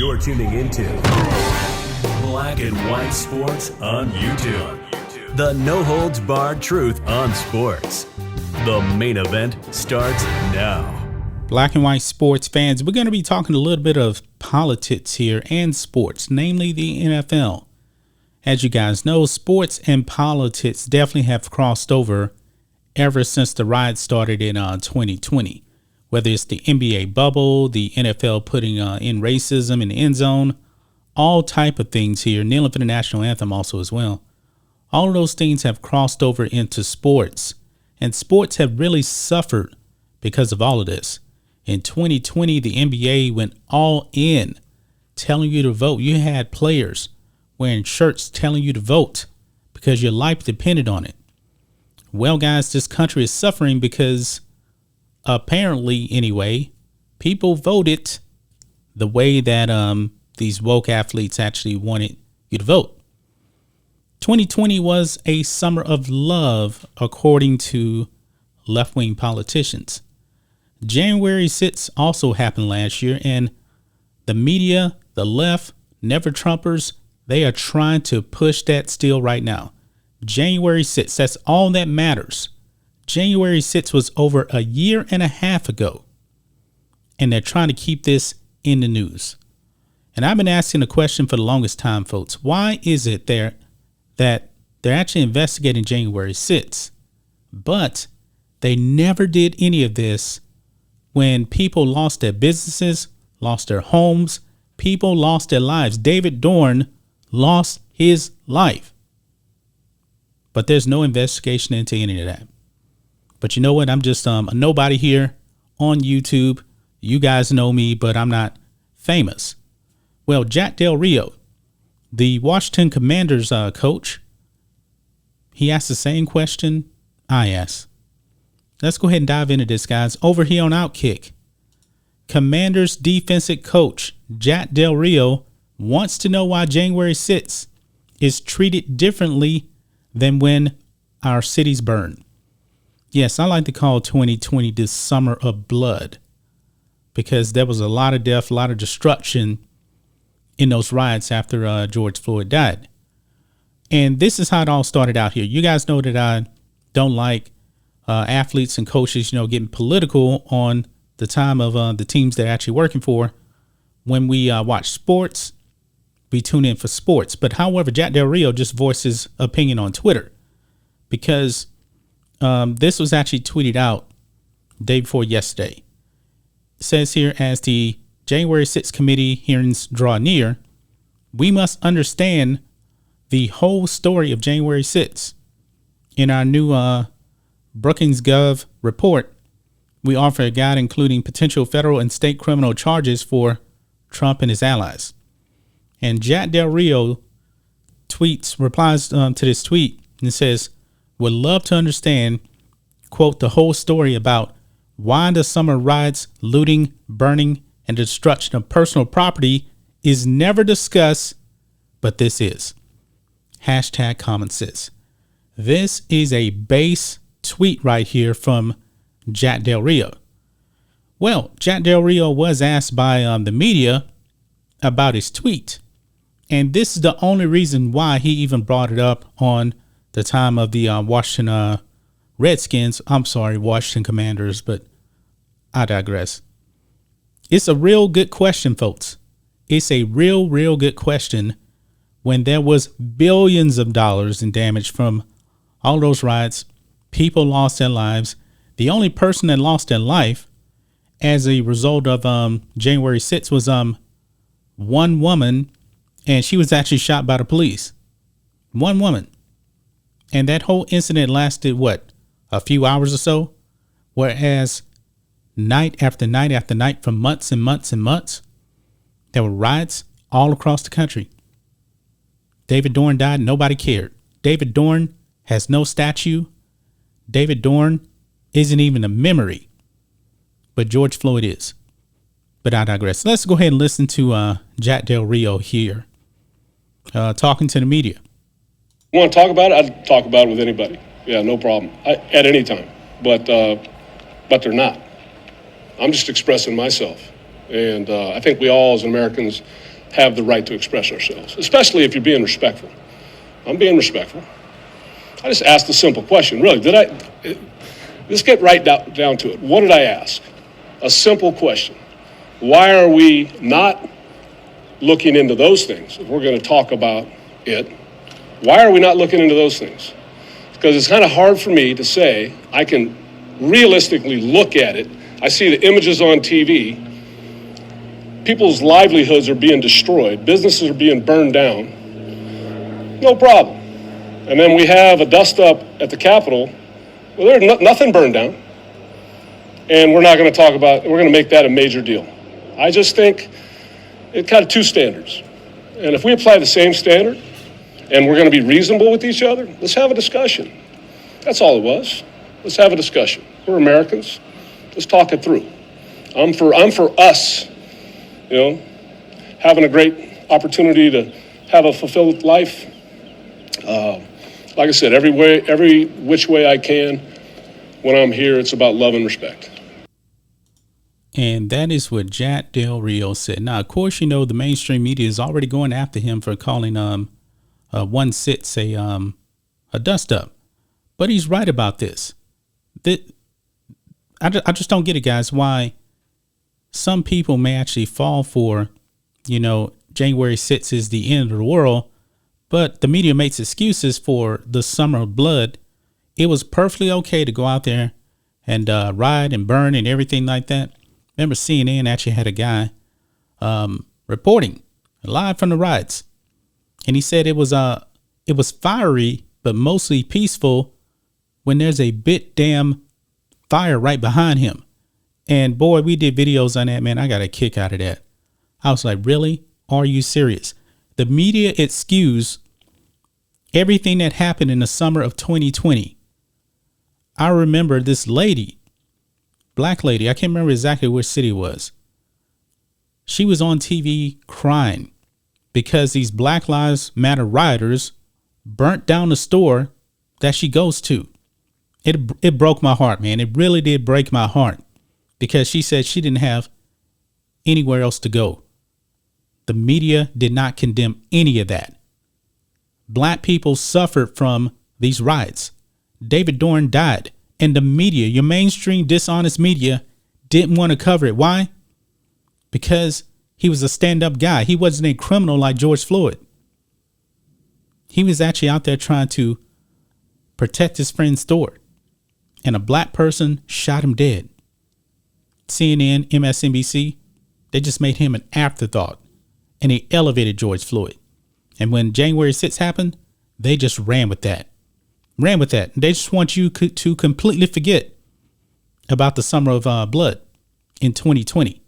You're tuning into Black and White Sports on YouTube. The no-holds-barred truth on sports. The main event starts now. Black and White Sports fans, we're going to be talking a little bit of politics here and sports, namely the NFL. As you guys know, sports and politics definitely have crossed over ever since the riots started in 2020. Whether it's the NBA bubble, the NFL putting in racism in the end zone, all type of things here, kneeling for the national anthem also as well. All of those things have crossed over into sports, and sports have really suffered because of all of this. In 2020, the NBA went all in, telling you to vote. You had players wearing shirts telling you to vote because your life depended on it. Well, guys, this country is suffering because apparently, anyway, people voted the way that these woke athletes actually wanted you to vote. 2020 was a summer of love, according to left-wing politicians. January 6th also happened last year, and the media, the left, never Trumpers, they are trying to push that still right now. January 6th, that's all that matters. January 6th was over a year and a half ago, and they're trying to keep this in the news. And I've been asking the question for the longest time, folks. Why is it that they're actually investigating January 6th, but they never did any of this when people lost their businesses, lost their homes, people lost their lives? David Dorn lost his life, but there's no investigation into any of that. But you know what? I'm just a nobody here on YouTube. You guys know me, but I'm not famous. Well, Jack Del Rio, the Washington Commanders coach, he asked the same question I asked. Let's go ahead and dive into this, guys. Over here on Outkick, Commanders defensive coach Jack Del Rio wants to know why January 6th is treated differently than when our cities burn. Yes, I like to call 2020 the summer of blood because there was a lot of death, a lot of destruction in those riots after George Floyd died. And this is how it all started out here. You guys know that I don't like athletes and coaches, getting political on the time of the teams they're actually working for. When we watch sports, we tune in for sports. But however, Jack Del Rio just voiced his opinion on Twitter because this was actually tweeted out day before yesterday. It says here, as the January 6th committee hearings draw near, we must understand the whole story of January 6th. In our new Brookings Gov report, we offer a guide including potential federal and state criminal charges for Trump and his allies. And Jack Del Rio replies to this tweet and says, would love to understand, quote, the whole story about why the summer riots, looting, burning, and destruction of personal property is never discussed, but this is. Hashtag common sense. This is a base tweet right here from Jack Del Rio. Well, Jack Del Rio was asked by the media about his tweet. And this is the only reason why he even brought it up on the time of the Washington Redskins. I'm sorry, Washington Commanders, but I digress. It's a real good question, folks. It's a real good question when there was billions of dollars in damage from all those riots. People lost their lives. The only person that lost their life as a result of January 6th was one woman, and she was actually shot by the police. One woman. And that whole incident lasted, a few hours or so? Whereas night after night after night for months and months and months, there were riots all across the country. David Dorn died. Nobody cared. David Dorn has no statue. David Dorn isn't even a memory. But George Floyd is. But I digress. Let's go ahead and listen to Jack Del Rio here talking to the media. You want to talk about it? I'd talk about it with anybody. Yeah, no problem. At any time. But they're not. I'm just expressing myself. And I think we all as Americans have the right to express ourselves, especially if you're being respectful. I'm being respectful. I just asked a simple question. Really, let's get right down to it. What did I ask? A simple question. Why are we not looking into those things? If we're going to talk about it, why are we not looking into those things? Because it's kind of hard for me to say I can realistically look at it. I see the images on TV. People's livelihoods are being destroyed. Businesses are being burned down. No problem. And then we have a dust-up at the Capitol. Well, there's nothing burned down. And we're not going to talk about, we're going to make that a major deal. I just think it's kind of two standards. And if we apply the same standard and we're going to be reasonable with each other, let's have a discussion. That's all it was. Let's have a discussion. We're Americans. Let's talk it through. I'm for us, having a great opportunity to have a fulfilled life. Like I said, every which way I can, when I'm here, it's about love and respect. And that is what Jack Del Rio said. Now, of course, the mainstream media is already going after him for calling one sits a dust up. But he's right about this. I just don't get it, guys, why some people may actually fall for, January 6th is the end of the world, but the media makes excuses for the summer of blood. It was perfectly okay to go out there and riot and burn and everything like that. Remember, CNN actually had a guy reporting live from the riots, and he said it was fiery but mostly peaceful when there's a bit damn fire right behind him. And boy, we did videos on that, man. I got a kick out of that. I was like, really? Are you serious? The media excuse everything that happened in the summer of 2020. I remember this lady, black lady, I can't remember exactly which city it was. She was on TV crying because these Black Lives Matter rioters burnt down the store that she goes to. It broke my heart, man. It really did break my heart because she said she didn't have anywhere else to go. The media did not condemn any of that. Black people suffered from these riots. David Dorn died, and the media, your mainstream dishonest media, didn't want to cover it. Why? Because he was a stand-up guy. He wasn't a criminal like George Floyd. He was actually out there trying to protect his friend's store, and a black person shot him dead. CNN, MSNBC, they just made him an afterthought, and they elevated George Floyd. And when January 6th happened, they just ran with that. They just want you to completely forget about the summer of blood in 2020.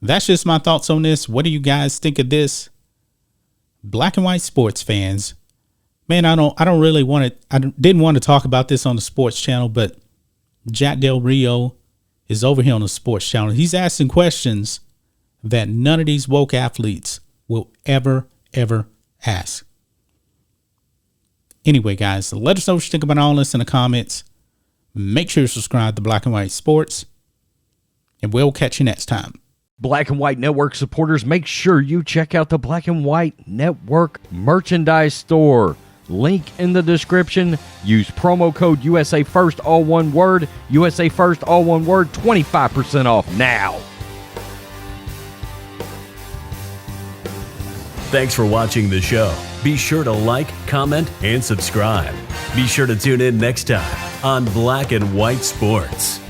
That's just my thoughts on this. What do you guys think of this? Black and white sports fans, man, I didn't want to talk about this on the sports channel, but Jack Del Rio is over here on the sports channel. He's asking questions that none of these woke athletes will ever ask. Anyway, guys, let us know what you think about all this in the comments. Make sure you subscribe to Black and White Sports, and we'll catch you next time. Black and White Network supporters, make sure you check out the Black and White Network merchandise store. Link in the description. Use promo code USA First, all one word. USA First, all one word. 25% off now. Thanks for watching the show. Be sure to like, comment, and subscribe. Be sure to tune in next time on Black and White Sports.